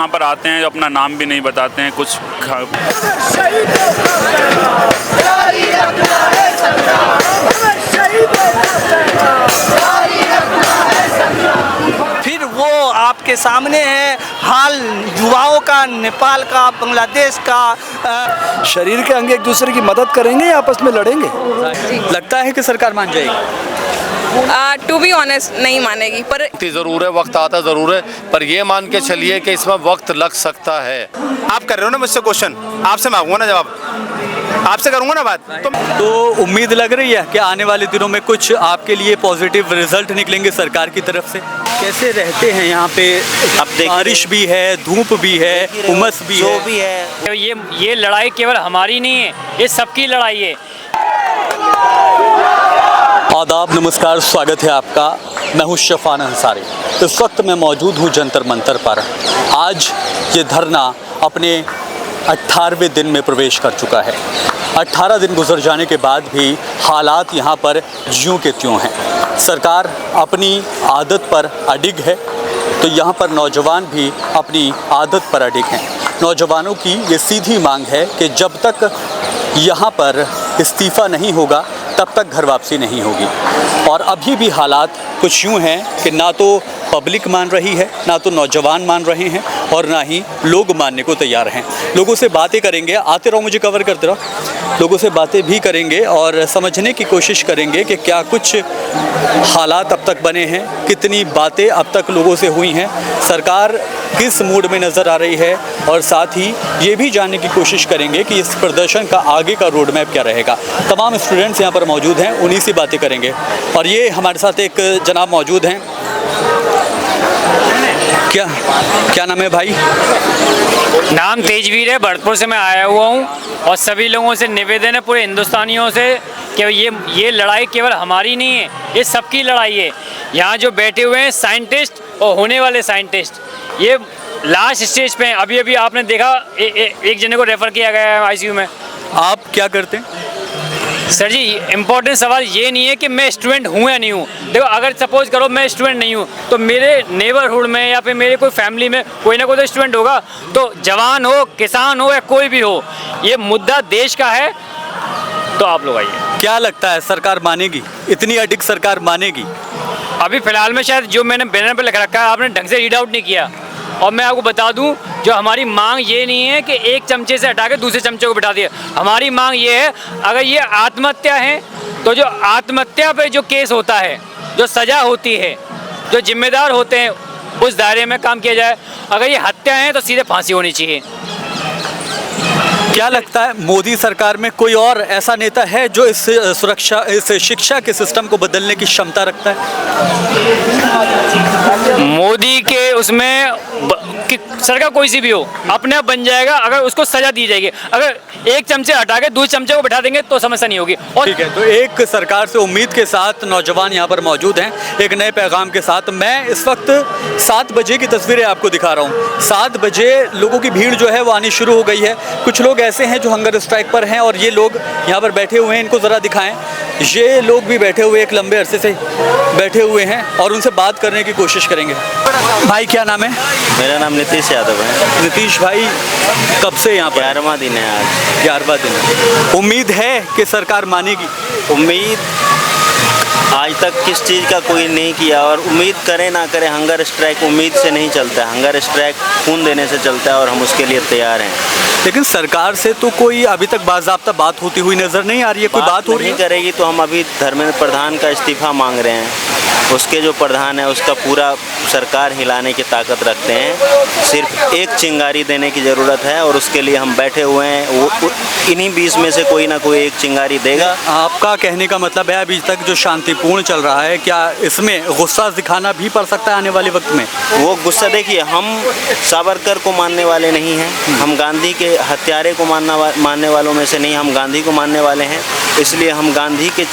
यहाँ पर आते हैं, अपना नाम भी नहीं बताते हैं कुछ। फिर वो आपके सामने है हाल युवाओं का, नेपाल का, बांग्लादेश का। शरीर के अंग एक दूसरे की मदद करेंगे या आपस में लड़ेंगे? लगता है कि सरकार मान जाएगी? टू बी ऑनेस्ट नहीं मानेगी, पर ज़रूर है, वक्त आता ज़रूर है, पर ये मान के चलिए कि इसमें वक्त लग सकता है। आप कर रहे हो ना मुझसे क्वेश्चन, आपसे मांगूंगा ना जवाब, आपसे करूंगा ना बात। तो उम्मीद लग रही है कि आने वाले दिनों में कुछ आपके लिए पॉजिटिव रिजल्ट निकलेंगे सरकार की तरफ से? कैसे रहते हैं यहाँ पे? अब बारिश भी है, धूप भी है, उमस भी है, जो भी है। ये लड़ाई केवल हमारी नहीं है, ये सबकी लड़ाई है। आदाब, नमस्कार, स्वागत है आपका। मैं हूँ शफान अंसारी। इस वक्त मैं मौजूद हूँ जंतर मंतर पर। आज ये धरना अपने 18वें दिन में प्रवेश कर चुका है। 18 दिन गुजर जाने के बाद भी हालात यहाँ पर ज्यों के त्यों हैं। सरकार अपनी आदत पर अडिग है, तो यहाँ पर नौजवान भी अपनी आदत पर अडिग हैं। नौजवानों की ये सीधी मांग है कि जब तक यहाँ पर इस्तीफ़ा नहीं होगा तब तक घर वापसी नहीं होगी। और अभी भी हालात कुछ यूँ हैं कि ना तो पब्लिक मान रही है, ना तो नौजवान मान रहे हैं, और ना ही लोग मानने को तैयार हैं। लोगों से बातें करेंगे, आते रहो, मुझे कवर करते रहो। लोगों से बातें भी करेंगे और समझने की कोशिश करेंगे कि क्या कुछ हालात अब तक बने हैं, कितनी बातें अब तक लोगों से हुई हैं, सरकार किस मूड में नज़र आ रही है, और साथ ही ये भी जानने की कोशिश करेंगे कि इस प्रदर्शन का आगे का रोड मैप क्या रहेगा। तमाम स्टूडेंट्स यहाँ पर मौजूद हैं, उन्हीं से बातें करेंगे। और ये हमारे साथ एक जनाब मौजूद हैं। क्या नाम है भाई? नाम तेजवीर है, भरतपुर से मैं आया हुआ हूँ। और सभी लोगों से निवेदन है, पूरे हिंदुस्तानियों से, कि ये लड़ाई केवल हमारी नहीं है, ये सबकी लड़ाई है। यहाँ जो बैठे हुए हैं साइंटिस्ट और होने वाले साइंटिस्ट, ये लास्ट स्टेज पे हैं। अभी अभी आपने देखा एक जने को रेफ़र किया गया है आईसीयू में। आप क्या करते हैं? सर जी, इम्पोर्टेंट सवाल ये नहीं है कि मैं स्टूडेंट हूँ या नहीं हूँ। देखो, अगर सपोज करो मैं स्टूडेंट नहीं हूँ, तो मेरे नेबरहुड में या फिर मेरे कोई फैमिली में कोई ना कोई तो स्टूडेंट होगा। तो जवान हो, किसान हो या कोई भी हो, ये मुद्दा देश का है। तो आप लोग आइए। क्या लगता है सरकार मानेगी? इतनी अडिग सरकार मानेगी? अभी फ़िलहाल में शायद जो मैंने बैनर पर लिख रखा है, आपने ढंग से रीड आउट नहीं किया। और मैं आपको बता दूं, जो हमारी मांग ये नहीं है कि एक चमचे से हटा के दूसरे चमचे को बिठा दिया। हमारी मांग ये है, अगर ये आत्महत्या है तो जो आत्महत्या पे जो केस होता है, जो सज़ा होती है, जो जिम्मेदार होते हैं, उस दायरे में काम किया जाए। अगर ये हत्या है तो सीधे फांसी होनी चाहिए। क्या लगता है मोदी सरकार में कोई और ऐसा नेता है जो इस शिक्षा के सिस्टम को बदलने की क्षमता रखता है? मोदी के उसमें सरकार कोई सी भी हो, अपने आप बन जाएगा अगर उसको सजा दी जाएगी। अगर एक चमचे हटा के दूसरे चमचे को बिठा देंगे तो समस्या नहीं होगी। और ठीक है, तो एक सरकार से उम्मीद के साथ नौजवान यहाँ पर मौजूद हैं, एक नए पैगाम के साथ। मैं इस वक्त 7 बजे की तस्वीरें आपको दिखा रहा हूँ। 7 बजे लोगों की भीड़ जो है वो आनी शुरू हो गई है। कुछ लोग ऐसे हैं जो हंगर स्ट्राइक पर हैं, और ये लोग यहाँ पर बैठे हुए हैं, इनको ज़रा दिखाएं। ये लोग भी बैठे हुए, एक लंबे अरसे से बैठे हुए हैं, और उनसे बात करने की कोशिश करेंगे। भाई क्या नाम है? मेरा नाम नीतीश यादव है। नीतीश भाई, कब से यहाँ पर? 11वां दिन है आज। 11वां दिन है। उम्मीद है कि सरकार मानेगी? उम्मीद आज तक किस चीज़ का कोई नहीं किया, और उम्मीद करें ना करें, हंगर स्ट्राइक उम्मीद से नहीं चलता है। हंगर स्ट्राइक खून देने से चलता है, और हम उसके लिए तैयार हैं। लेकिन सरकार से तो कोई अभी तक बाज़ाब्ता बात होती हुई नज़र नहीं आ रही है। कोई बात हो रही नहीं करेगी तो हम अभी धर्मेंद्र प्रधान का इस्तीफ़ा मांग रहे हैं। उसके जो प्रधान है उसका पूरा सरकार हिलाने की ताकत रखते हैं। सिर्फ एक चिंगारी देने की ज़रूरत है, और उसके लिए हम बैठे हुए हैं। वो इन्हीं 20 में से कोई ना कोई एक चिंगारी देगा। आपका कहने का मतलब है अभी तक जो शांतिपूर्ण चल रहा है, क्या इसमें गुस्सा दिखाना भी पड़ सकता है आने वाले वक्त में? वो गुस्सा, देखिए, हम सावरकर को मानने वाले नहीं हैं, हम गांधी के हत्यारे को मानने वालों में से नहीं, हम गांधी को मानने वाले हैं। इसलिए हम गांधी के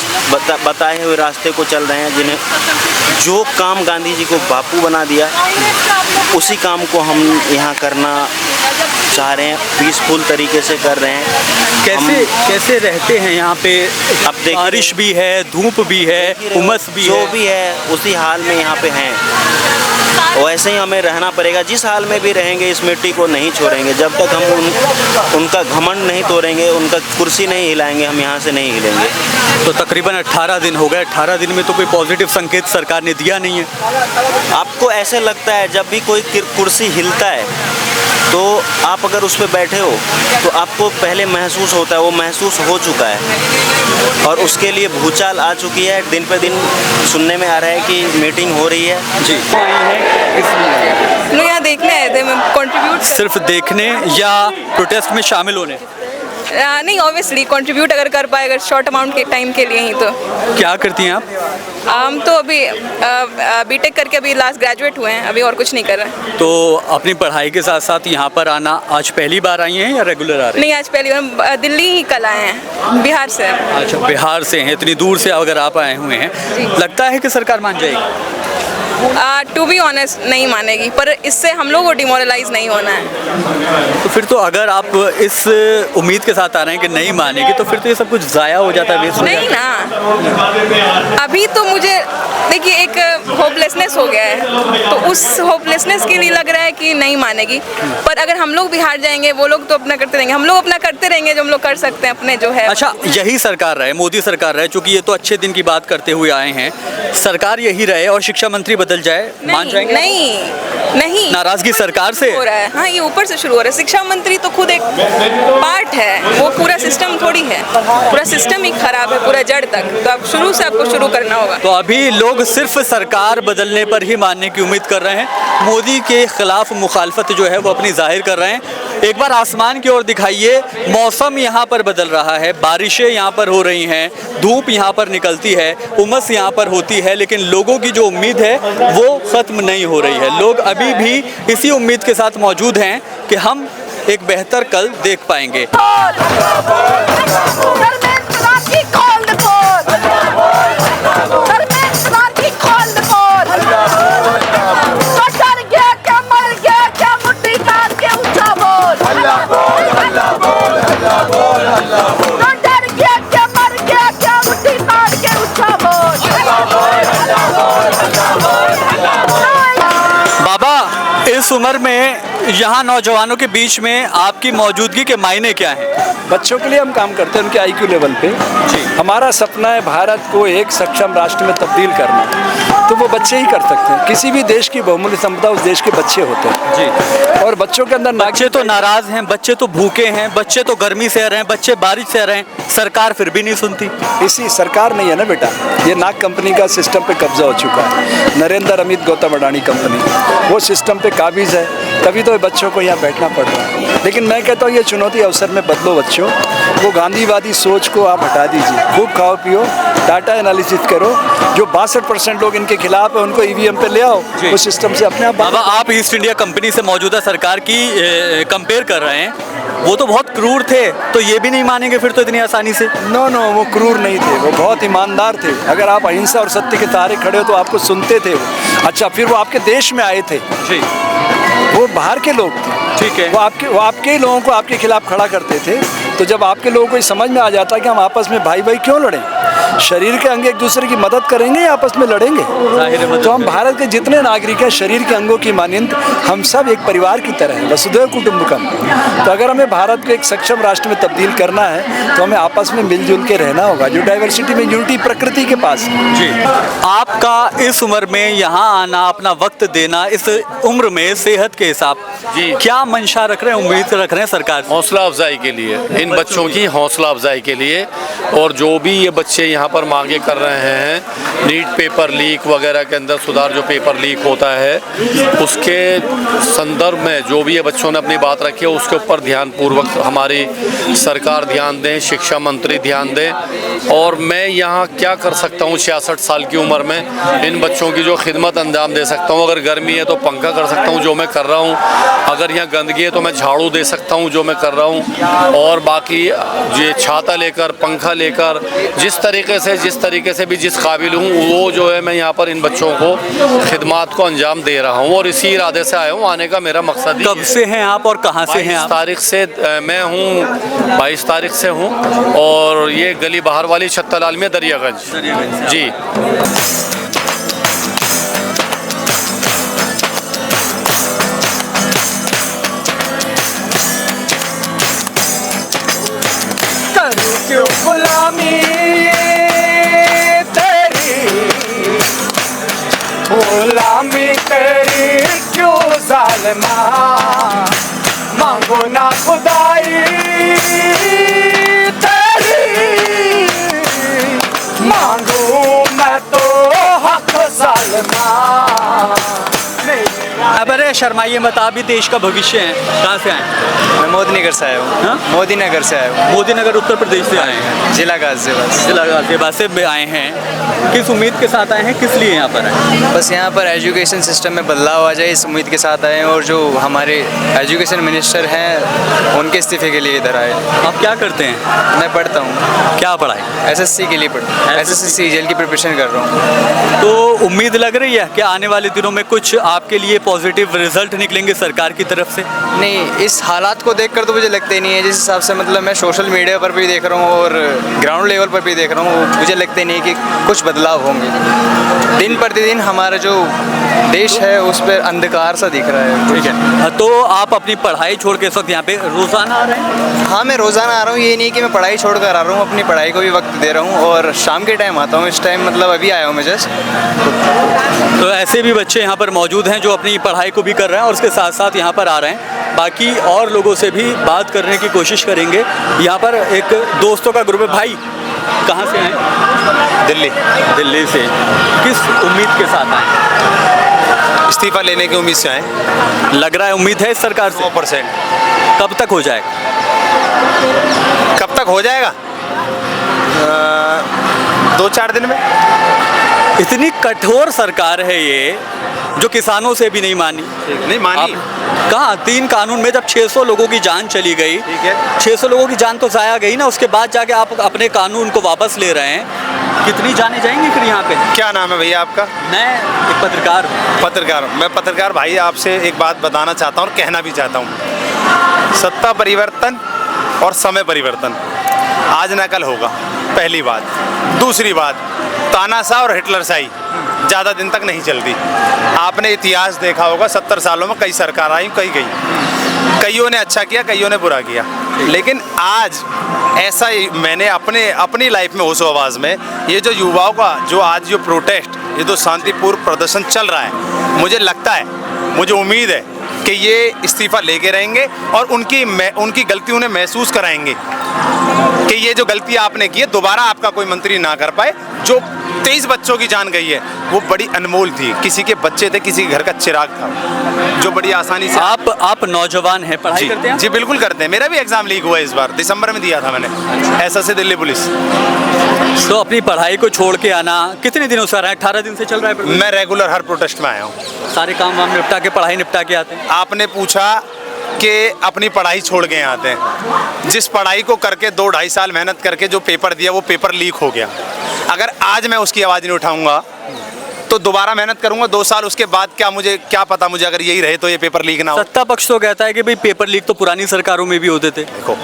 बताए हुए रास्ते को चल रहे हैं। जिन्हें जो काम गांधी जी को बापू बना दिया, उसी काम को हम यहाँ करना चाह रहे हैं, पीसफुल तरीके से कर रहे हैं। कैसे रहते हैं यहाँ पे? अब बारिश भी है, धूप भी है, उमस भी है, जो भी है उसी हाल में यहाँ पे हैं। वैसे ही हमें रहना पड़ेगा। जिस हाल में भी रहेंगे इस मिट्टी को नहीं छोड़ेंगे। जब तक हम उनका घमंड नहीं तोड़ेंगे, उनका कुर्सी नहीं हिलाएंगे, हम यहाँ से नहीं हिलेंगे। तो तकरीबन 18 दिन हो गए, 18 दिन में तो कोई पॉजिटिव संकेत सरकार ने दिया नहीं है। आपको ऐसे लगता है जब भी कोई कुर्सी हिलता है तो आप अगर उस पर बैठे हो तो आपको पहले महसूस होता है, वो महसूस हो चुका है और उसके लिए भूचाल आ चुकी है। दिन पे दिन सुनने में आ रहा है कि मीटिंग हो रही है। जी, लोग यहाँ देखने आए थे, मैं कंट्रीब्यूट सिर्फ देखने या प्रोटेस्ट में शामिल होने? नहीं, ऑब्वियसली कंट्रीब्यूट अगर कर पाए, अगर शॉर्ट अमाउंट के टाइम के लिए ही तो। क्या करती हैं आप? हम तो अभी बीटेक करके अभी लास्ट ग्रेजुएट हुए हैं, अभी और कुछ नहीं कर रहे हैं। तो अपनी पढ़ाई के साथ साथ यहाँ पर आना आज पहली बार आई हैं या रेगुलर आ रही हैं? नहीं, आज पहली बार। दिल्ली ही कल आए हैं, बिहार से। अच्छा, बिहार से हैं, इतनी दूर से अगर आप आए हुए हैं, लगता है कि सरकार मान जाएगी? टू बी ऑनेस्ट नहीं मानेगी, पर इससे हम लोग को डिमोरलाइज नहीं होना है। तो फिर तो अगर आप इस उम्मीद के साथ आ रहे हैं कि नहीं मानेगी तो फिर तो ये सब कुछ ज़ाया हो जाता है, वेस्ट हो नहीं ना, अभी तो मुझे देखिए एक होपलेसनेस हो गया है, तो उस होपलेसनेस के लिए लग रहा है कि नहीं मानेगी। पर अगर हम लोग बिहार जाएंगे, वो लोग तो अपना करते रहेंगे, हम लोग अपना करते रहेंगे जो हम लोग कर सकते हैं अपने जो है। अच्छा, यही सरकार रहे, मोदी सरकार रहे, चूंकि ये तो अच्छे दिन की बात करते हुए आए हैं, सरकार यही रहे और शिक्षा मंत्री बदल जाए, मान जाएंगे? नहीं, नाराजगी सरकार से हो रहा है। हाँ, ये ऊपर से शुरू हो रहा है। शिक्षा मंत्री तो खुद एक पार्ट है, वो पूरा सिस्टम थोड़ी है, पूरा सिस्टम ही खराब है, पूरा जड़ तक। तो अब शुरू से आपको शुरू करना होगा। तो अभी लोग सिर्फ सरकार बदलने पर ही मानने की उम्मीद कर रहे हैं, मोदी के खिलाफ मुखालफत जो है वो अपनी जाहिर कर रहे हैं। एक बार आसमान की ओर दिखाइए, मौसम यहाँ पर बदल रहा है, बारिशें यहाँ पर हो रही हैं, धूप यहाँ पर निकलती है, उमस यहाँ पर होती है, लेकिन लोगों की जो उम्मीद है वो ख़त्म नहीं हो रही है। लोग अभी भी इसी उम्मीद के साथ मौजूद हैं कि हम एक बेहतर कल देख पाएंगे। बाबा, इस उम्र में यहाँ नौजवानों के बीच में आपकी मौजूदगी के मायने क्या हैं? बच्चों के लिए हम काम करते हैं, उनके आईक्यू लेवल पे। हमारा सपना है भारत को एक सक्षम राष्ट्र में तब्दील करना, तो वो बच्चे ही कर सकते हैं। किसी भी देश की बहुमूल्य संपदा उस देश के बच्चे होते हैं जी। और बच्चों के अंदर बच्चे तो नाराज हैं, बच्चे तो भूखे हैं, बच्चे तो गर्मी से रहे हैं, बच्चे बारिश से रहे हैं, सरकार फिर भी नहीं सुनती। इसी सरकार नहीं है ना बेटा, ये नाग कंपनी का सिस्टम पे कब्जा हो चुका है। नरेंद्र अमित गौतम अडानी कंपनी वो सिस्टम पे काबिज है, तभी तो बच्चों को यहाँ बैठना पड़ रहा है। लेकिन मैं कहता हूँ ये चुनौती अवसर में बदलो बच्चों, वो गांधीवादी सोच को आप हटा दीजिए, खूब खाओ पियो, डाटा एनालिसिस करो। जो 62% लोग इनके खिलाफ है उनको ईवीएम पे ले आओ, वो सिस्टम से अपने आप। बाबा, आप ईस्ट इंडिया कंपनी से मौजूदा सरकार की कंपेयर कर रहे हैं, वो तो बहुत क्रूर थे, तो ये भी नहीं मानेंगे फिर तो इतनी आसानी से? नो, वो क्रूर नहीं थे, वो बहुत ईमानदार थे। अगर आप अहिंसा और सत्य के सहारे खड़े हो तो आपको सुनते थे वो। अच्छा, फिर वो आपके देश में आए थे जी, वो बाहर के लोग थे, ठीक है, वो आपके ही लोगों को आपके खिलाफ खड़ा करते थे। तो जब आपके लोगों को समझ में आ जाता कि हम आपस में भाई भाई क्यों लड़ें, शरीर के अंग एक दूसरे की मदद करेंगे या आपस में लड़ेंगे? तो हम भारत के जितने नागरिक हैं, शरीर के अंगों की मानिंद हम सब एक परिवार की तरह हैं, वसुधैव कुटुंबकम। तो अगर हमें भारत को एक सक्षम राष्ट्र में तब्दील करना है तो हमें आपस में मिलजुल के रहना होगा। जो डाइवर्सिटी में यूनिटी प्रकृति के पास है। जी, आपका इस उम्र में यहाँ आना, अपना वक्त देना, इस उम्र में सेहत के हिसाब जी, क्या मंशा रख रहे हैं, उम्मीद रख रहे हैं सरकार से? हौसला अफजाई के लिए, इन बच्चों की हौसला अफजाई के लिए। और जो भी ये बच्चे यहाँ पर मांगे कर रहे हैं, नीट पेपर लीक वगैरह के अंदर सुधार, जो पेपर लीक होता है उसके संदर्भ में जो भी ये बच्चों ने अपनी बात रखी है उसके ऊपर ध्यानपूर्वक हमारी सरकार ध्यान दें, शिक्षा मंत्री ध्यान दें। और मैं यहाँ क्या कर सकता हूँ 66 साल की उम्र में, इन बच्चों की जो खिदमत अंजाम दे सकता हूँ। अगर गर्मी है तो पंखा कर सकता हूँ, जो मैं कर रहा हूँ। अगर यहाँ गंदगी है तो मैं झाड़ू दे सकता हूँ, जो मैं कर रहा हूँ। और बाकी ये छाता लेकर, पंखा लेकर, जिस तरीके से भी जिस काबिल हूँ वो जो है मैं यहाँ पर इन बच्चों को खिदमत को अंजाम दे रहा हूँ। और इसी इरादे से आया हूँ, आने का मेरा मकसद ही। कब से हैं आप और कहाँ से हैं आप? 22 तारीख से मैं हूँ, 22 तारीख से हूँ। और ये गली बाहर वाली छत्तालाल में दरियागंज जी। गुलामी तेरी क्यों जालिमा, मांगो ना खुदाई तेरी, मांगू मैं तो हक जालिमा। अब अरे शर्माइए मत, आप भी देश का भविष्य हैं। कहाँ से आए? मैं मोदीनगर से आया हूँ। हाँ? मोदीनगर से आया हूँ। मोदीनगर उत्तर प्रदेश से आए हैं। जिला गाजियाबाद। जिला गाजियाबाद से आए हैं। किस उम्मीद के साथ आए हैं, किस लिए यहाँ पर आए? बस यहाँ पर एजुकेशन सिस्टम में बदलाव आ जाए इस उम्मीद के साथ आए हैं, और जो हमारे एजुकेशन मिनिस्टर हैं उनके इस्तीफे के लिए इधर आए। आप क्या करते हैं? मैं पढ़ता हूँ। क्या पढ़ाई? SSC के लिए पढ़ता हूँ। SSC CGL की प्रिपरेशन कर रहा हूँ। तो उम्मीद लग रही है कि आने वाले दिनों में कुछ आपके लिए पॉजिटिव रिजल्ट निकलेंगे सरकार की तरफ से? नहीं, इस हालात को देखकर तो मुझे लगता ही नहीं है। जिस हिसाब से मतलब मैं सोशल मीडिया पर भी देख रहा हूँ और ग्राउंड लेवल पर भी देख रहा हूँ, मुझे लगता ही नहीं कि कुछ बदलाव होंगे। दिन प्रतिदिन हमारा जो देश है उस पर अंधकार सा दिख रहा है। ठीक है, तो आप अपनी पढ़ाई छोड़ के इस वक्त यहाँ पे रोजाना आ रहे हैं? हाँ, मैं रोज़ाना आ रहा हूँ। ये नहीं कि मैं पढ़ाई छोड़ कर आ रहा हूँ, अपनी पढ़ाई को भी वक्त दे रहा हूँ और शाम के टाइम आता हूँ। इस टाइम मतलब अभी आया हूँ मैं जस्ट। तो ऐसे भी बच्चे यहाँ पर मौजूद हैं जो अपनी पढ़ाई को भी कर रहे हैं और उसके साथ साथ यहाँ पर आ रहे हैं। बाकी और लोगों से भी बात करने की कोशिश करेंगे। यहाँ पर एक दोस्तों का ग्रुप है। भाई कहाँ से आए? दिल्ली। दिल्ली से। किस उम्मीद के साथ आए? इस्तीफा लेने की उम्मीद से आए। लग रहा है उम्मीद है इस सरकार से? 100%। कब तक हो जाएगा? कब तक हो जाएगा? 2-4 दिन में। इतनी कठोर सरकार है ये जो किसानों से भी नहीं मानी। नहीं मानी। कहाँ 3 कानून में जब 600 लोगों की जान चली गई, ठीक है, 600 लोगों की जान तो जाया गई ना, उसके बाद जाके आप अपने कानून को वापस ले रहे हैं। कितनी जाने जाएंगी फिर यहाँ पे? क्या नाम है भैया आपका? मैं एक पत्रकार हूँ। पत्रकार। मैं पत्रकार भाई आपसे एक बात बताना चाहता हूँ और कहना भी चाहता हूँ। सत्ता परिवर्तन और समय परिवर्तन आज न कल होगा, पहली बात। दूसरी बात, तानाशाह और हिटलरशाही ज़्यादा दिन तक नहीं चलती। आपने इतिहास देखा होगा, 70 सालों में कई सरकार आई, कई गई। कईयों ने अच्छा किया, कईयों ने बुरा किया। लेकिन आज ऐसा ही मैंने अपनी लाइफ में होशो आवाज़ में ये जो युवाओं का जो आज जो प्रोटेस्ट, ये जो शांतिपूर्ण प्रदर्शन चल रहा है, मुझे लगता है, मुझे उम्मीद है कि ये इस्तीफ़ा लेके रहेंगे और उनकी गलती उन्हें महसूस कराएंगे कि ये जो गलती आपने की है दोबारा आपका कोई मंत्री ना कर पाए। जो 23 बच्चों की जान गई है वो बड़ी अनमोल थी। किसी के बच्चे थे, किसी के घर का चिराग था जो बड़ी आसानी से। आप नौजवान हैं, पढ़ाई करते हैं? जी बिल्कुल करते हैं। मेरा भी एग्जाम लीक हुआ है इस बार, दिसंबर में दिया था मैंने, SSC दिल्ली पुलिस। तो अपनी पढ़ाई को छोड़ के आना कितने दिनों से आ रहा है? 18 दिन से चल रहा है? मैं रेगुलर हर प्रोटेस्ट में आया हूँ। सारे काम वाम निपटा के, पढ़ाई निपटा के आते हैं? आपने पूछा कि अपनी पढ़ाई छोड़ के आते हैं। जिस पढ़ाई को करके 2-2.5 साल मेहनत करके जो पेपर दिया वो पेपर लीक हो गया। अगर आज मैं उसकी आवाज़ नहीं उठाऊंगा तो दोबारा मेहनत करूंगा 2 साल उसके बाद, क्या पता मुझे अगर यही रहे तो ये पेपर लीक ना हो। सत्ता पक्ष तो कहता है कि भाई पेपर लीक तो पुरानी सरकारों में भी होते थे। देखो,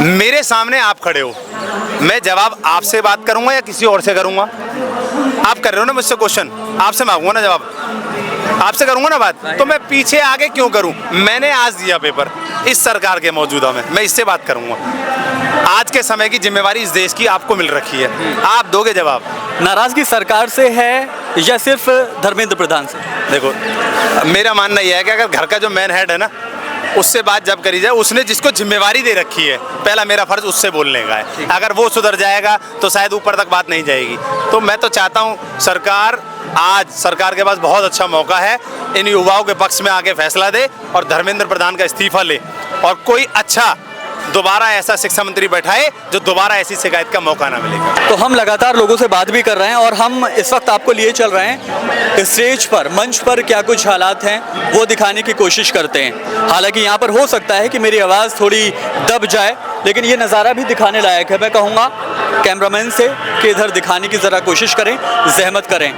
मेरे सामने आप खड़े हो, मैं जवाब आपसे बात करूंगा या किसी और से करूंगा? आप कर रहे हो ना मुझसे क्वेश्चन, आपसे मांगूंगा ना जवाब, आपसे करूंगा ना बात, तो मैं पीछे आगे क्यों करूं? मैंने आज दिया पेपर इस सरकार के मौजूदा में, मैं इससे बात करूंगा। आज के समय की जिम्मेवारी इस देश की आपको मिल रखी है, आप दोगे जवाब। नाराजगी सरकार से है या सिर्फ धर्मेंद्र प्रधान से? देखो, मेरा मानना यह है कि अगर घर का जो मैन हेड है ना, उससे बात जब करी जाए, उसने जिसको जिम्मेवारी दे रखी है, पहला मेरा फर्ज उससे बोलने का है। अगर वो सुधर जाएगा तो शायद ऊपर तक बात नहीं जाएगी। तो मैं तो चाहता हूँ सरकार के पास बहुत अच्छा मौका है, इन युवाओं के पक्ष में आके फैसला दे और धर्मेंद्र प्रधान का इस्तीफा ले और कोई अच्छा दोबारा ऐसा शिक्षा मंत्री बैठाए जो दोबारा ऐसी शिकायत का मौका ना मिलेगा। तो हम लगातार लोगों से बात भी कर रहे हैं और हम इस वक्त आपको लिए चल रहे हैं स्टेज पर, मंच पर क्या कुछ हालात हैं वो दिखाने की कोशिश करते हैं। हालांकि यहाँ पर हो सकता है कि मेरी आवाज़ थोड़ी दब जाए, लेकिन ये नज़ारा भी दिखाने लायक है। मैं कहूँगा कैमरामैन से कि इधर दिखाने की ज़रा कोशिश करें, जहमत करें।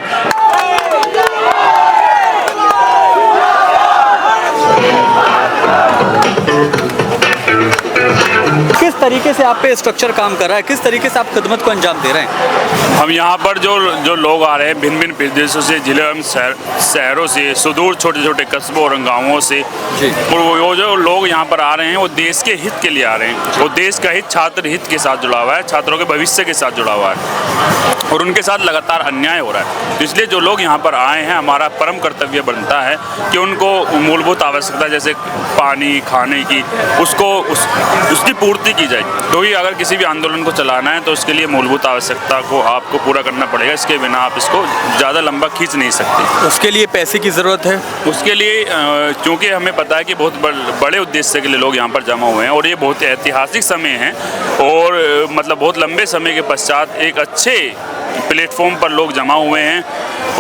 किस तरीके से आप पे स्ट्रक्चर काम कर रहा है, किस तरीके से आप खिदमत को अंजाम दे रहे हैं? हम यहाँ पर जो लोग आ रहे हैं भिन्न भिन्न प्रदेशों से, जिले एवं शहरों से, सुदूर छोटे छोटे कस्बों और गाँवों से, और वो जो लोग यहाँ पर आ रहे हैं वो देश के हित के लिए आ रहे हैं। वो देश का हित छात्र हित के साथ जुड़ा हुआ है, छात्रों के भविष्य के साथ जुड़ा हुआ है और उनके साथ लगातार अन्याय हो रहा है। तो इसलिए जो लोग यहाँ पर आए हैं, हमारा परम कर्तव्य बनता है कि उनको मूलभूत आवश्यकता जैसे पानी, खाने की, उसकी पूर्ति की जाए। क्योंकि अगर किसी भी आंदोलन को चलाना है तो उसके लिए मूलभूत आवश्यकता को आपको पूरा करना पड़ेगा। इसके बिना आप इसको ज़्यादा लंबा खींच नहीं सकते। उसके लिए पैसे की ज़रूरत है। उसके लिए क्योंकि हमें पता है कि बहुत बड़े उद्देश्य के लिए लोग यहाँ पर जमा हुए हैं और ये बहुत ऐतिहासिक समय है और मतलब बहुत लंबे समय के पश्चात एक अच्छे प्लेटफॉर्म पर लोग जमा हुए हैं।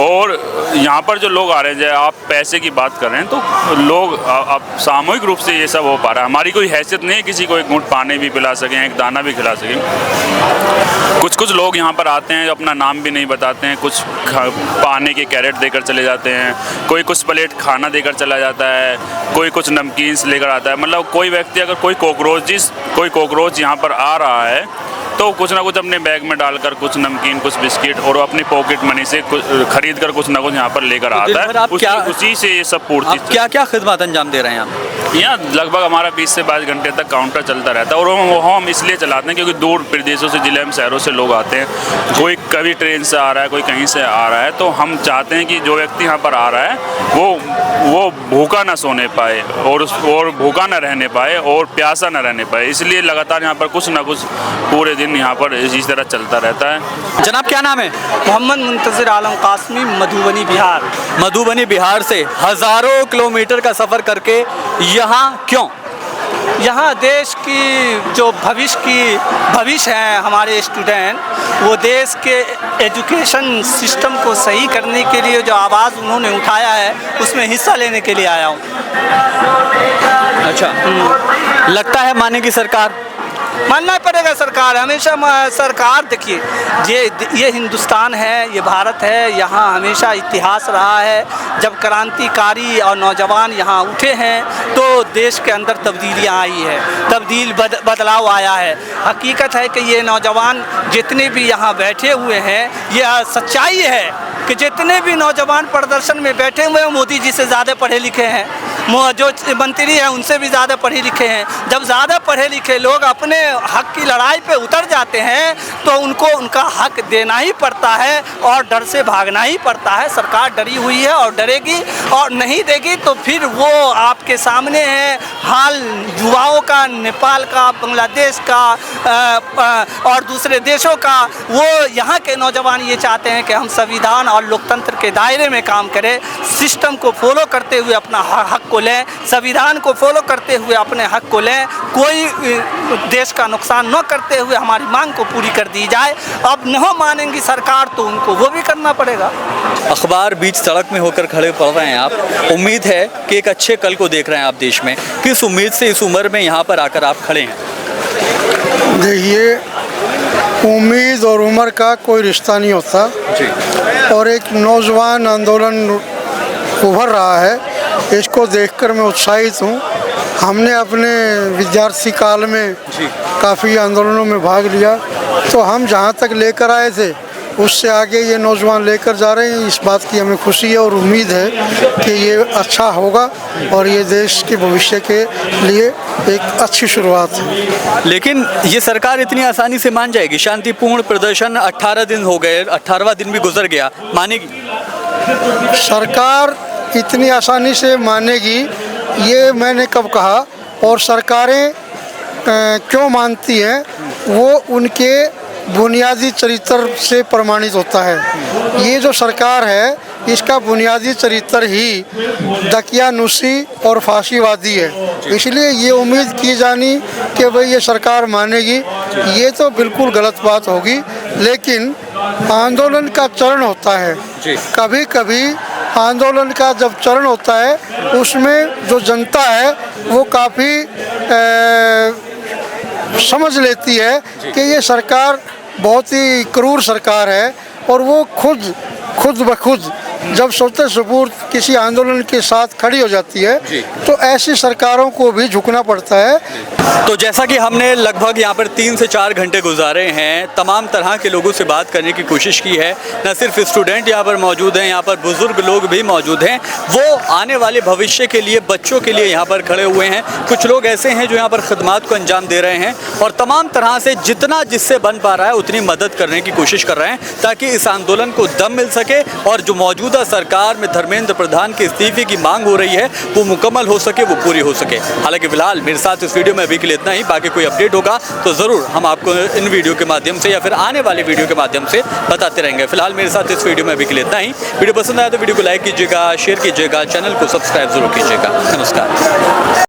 और यहाँ पर जो लोग आ रहे हैं, आप पैसे की बात कर रहे हैं, तो लोग अब सामूहिक रूप से ये सब हो पा रहा है। हमारी कोई हैसियत नहीं है किसी को एक घूंट पानी भी पिला सकें, एक दाना भी खिला सकें। कुछ लोग यहाँ पर आते हैं, अपना नाम भी नहीं बताते हैं, कुछ पानी के कैरेट देकर चले जाते हैं, कोई कुछ प्लेट खाना देकर चला जाता है, कोई कुछ नमकीन्स लेकर आता है। मतलब कोई व्यक्ति अगर कोई कॉकरोच यहाँ पर आ रहा है तो कुछ ना कुछ अपने बैग में डालकर कुछ नमकीन, कुछ बिस्किट और अपनी पॉकेट मनी से खरीद कर कुछ ना कुछ यहाँ पर लेकर आता है। उसी से ये सब पूर्ति। क्या क्या खिदमत अंजाम दे रहे हैं आप? यहाँ लगभग हमारा 20 से 22 घंटे तक काउंटर चलता रहता है और हम इसलिए चलाते हैं क्योंकि दूर प्रदेशों से, जिले एवं शहरों से लोग आते हैं। कोई कभी ट्रेन से आ रहा है, कोई कहीं से आ रहा है, तो हम चाहते हैं कि जो व्यक्ति यहाँ पर आ रहा है वो भूखा ना सोने पाए और भूखा ना रहने पाए और प्यासा ना रहने पाए। इसलिए लगातार यहाँ पर कुछ ना कुछ पूरे दिन यहाँ पर इसी तरह चलता रहता है। जनाब क्या नाम है? मोहम्मद मुंतज़िर आलम कासमी, मधुबनी बिहार। मधुबनी बिहार से हज़ारों किलोमीटर का सफ़र करके यहाँ क्यों? यहाँ देश की जो भविष्य हैं हमारे स्टूडेंट, वो देश के एजुकेशन सिस्टम को सही करने के लिए जो आवाज़ उन्होंने उठाया है उसमें हिस्सा लेने के लिए आया हूँ। अच्छा, लगता है मानेगी सरकार? मानना पड़ेगा सरकार, हमेशा सरकार। देखिए ये हिंदुस्तान है, ये भारत है, यहाँ हमेशा इतिहास रहा है। जब क्रांतिकारी और नौजवान यहाँ उठे हैं तो देश के अंदर तब्दीलियाँ आई है, बदलाव आया है। हकीकत है कि ये नौजवान जितने भी यहाँ बैठे हुए हैं, यह सच्चाई है कि जितने भी नौजवान प्रदर्शन में बैठे हुए हैं मोदी जी से ज़्यादा पढ़े लिखे हैं, जो मंत्री हैं उनसे भी ज़्यादा पढ़े लिखे हैं। जब ज़्यादा पढ़े लिखे लोग अपने हक की लड़ाई पे उतर जाते हैं तो उनको उनका हक देना ही पड़ता है और डर से भागना ही पड़ता है। सरकार डरी हुई है और डरेगी और नहीं देगी तो फिर वो आपके सामने है हाल युवाओं का, नेपाल का, बांग्लादेश का और दूसरे देशों का। वो यहाँ के नौजवान ये चाहते हैं कि हम संविधान और लोकतंत्र के दायरे में काम करें, सिस्टम को फॉलो करते हुए अपना हक को लें, संविधान को फॉलो करते हुए अपने हक को लें, कोई देश का नुकसान न करते हुए हमारी मांग को पूरी कर दी जाए। अब नहीं मानेंगी सरकार तो उनको वो भी करना पड़ेगा। अखबार बीच सड़क में होकर खड़े पड़ रहे हैं आप, उम्मीद है कि एक अच्छे कल को देख रहे हैं आप देश में। किस उम्मीद से इस उम्र में यहाँ पर आकर आप खड़े हैं? देखिए, उम्मीद और उम्र का कोई रिश्ता नहीं होता जी। और एक नौजवान आंदोलन उभर रहा है, इसको देखकर मैं उत्साहित हूँ। हमने अपने विद्यार्थी काल में काफ़ी आंदोलनों में भाग लिया, तो हम जहाँ तक लेकर आए थे उससे आगे ये नौजवान लेकर जा रहे हैं। इस बात की हमें खुशी है और उम्मीद है कि ये अच्छा होगा और ये देश के भविष्य के लिए एक अच्छी शुरुआत है। लेकिन ये सरकार इतनी आसानी से मान जाएगी? शांतिपूर्ण प्रदर्शन 18 दिन हो गए, 18वां दिन भी गुजर गया, मानेगी सरकार? इतनी आसानी से मानेगी ये मैंने कब कहा? और सरकारें क्यों मानती हैं वो उनके बुनियादी चरित्र से प्रमाणित होता है। ये जो सरकार है इसका बुनियादी चरित्र ही दकियानुसी और फांसीवादी है, इसलिए ये उम्मीद की जानी कि भाई ये सरकार मानेगी, ये तो बिल्कुल गलत बात होगी। लेकिन आंदोलन का चरण होता है, कभी कभी आंदोलन का जब चरण होता है उसमें जो जनता है वो काफ़ी समझ लेती है कि ये सरकार बहुत ही क्रूर सरकार है और वो खुद ब खुद जब स्वतः स्फूर्त किसी आंदोलन के साथ खड़ी हो जाती है तो ऐसी सरकारों को भी झुकना पड़ता है। तो जैसा कि हमने लगभग यहाँ पर 3 से 4 घंटे गुजारे हैं, तमाम तरह के लोगों से बात करने की कोशिश की है। न सिर्फ स्टूडेंट यहाँ पर मौजूद हैं, यहाँ पर बुजुर्ग लोग भी मौजूद हैं। वो आने वाले भविष्य के लिए, बच्चों के लिए यहाँ पर खड़े हुए हैं। कुछ लोग ऐसे हैं जो यहाँ पर खिदमत को अंजाम दे रहे हैं और तमाम तरह से जितना जिससे बन पा रहा है उतनी मदद करने की कोशिश कर रहे हैं ताकि इस आंदोलन को दम मिल सके और जो मौजूदा सरकार में धर्मेंद्र प्रधान के इस्तीफे की मांग हो रही है वो मुकम्मल हो सके, वो पूरी हो सके। हालांकि फिलहाल मेरे साथ इस वीडियो में अभी के लिए इतना ही। बाकी कोई अपडेट होगा तो ज़रूर हम आपको इन वीडियो के माध्यम से या फिर आने वाले वीडियो के माध्यम से बताते रहेंगे। फिलहाल मेरे साथ इस वीडियो में अभी के लिए इतना ही। वीडियो पसंद आया तो वीडियो को लाइक कीजिएगा, शेयर कीजिएगा, चैनल को सब्सक्राइब जरूर कीजिएगा। नमस्कार।